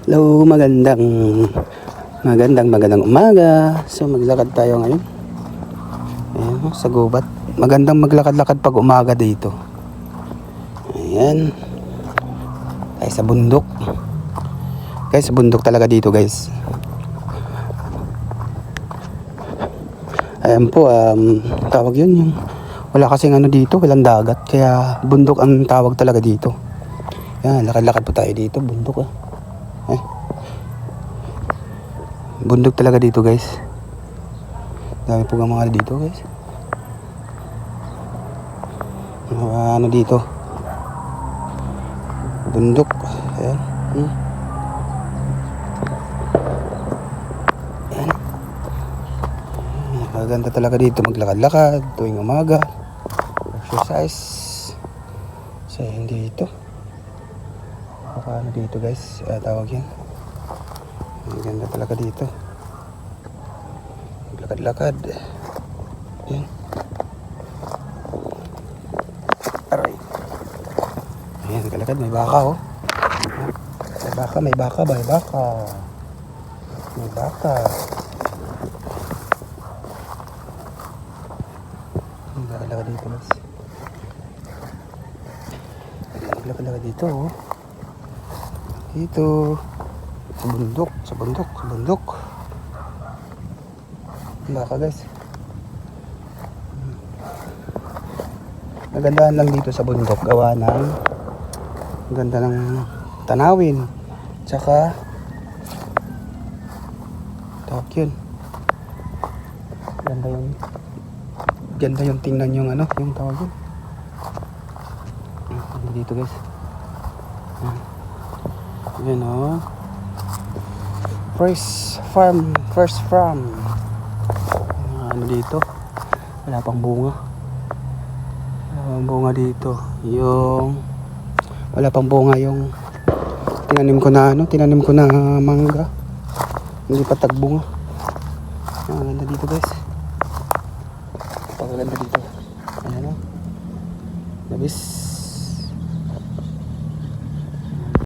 Hello, magandang umaga. So maglakad tayo ngayon. Ayan, sa gubat. Magandang maglakad-lakad pag umaga dito. Ayan. Tayo sa bundok. Guys, sa bundok talaga dito, guys. Ayan po, tawag yun yung wala kasing ano dito, walang dagat. Kaya bundok ang tawag talaga dito. Ayan, lakad-lakad po tayo dito, bundok bundok talaga dito, guys. Dami po ang mga dito, guys. Ano dito? Bundok. Ayan. Ayan. Maganda talaga dito maglakad-lakad tuwing umaga. Exercise. So, ayan dito. Ano dito, guys? Tawag yan. Maganda talaga dito. Maglakad-lakad. Ayan. Aray. Ayan, maglakad. May baka, oh. May baka. Maglakad-lakad dito, guys. Maglakad-lakad dito, oh. Dito. Sa bundok. Baka, guys. Nagandahan lang dito sa bundok gawa ng ganda ng tanawin. Tsaka tawag yun. Ganda yung tingnan yung ano, yung tawag yun. Dito, guys. Ayan, oh. First farm. Ano dito? Wala pang bunga. Dito. Wala pang bunga yung tinanim ko na mangga. Hindi pa tagbunga. Ganda dito, guys. Pagaganda dito. Ayan, oh. Labis.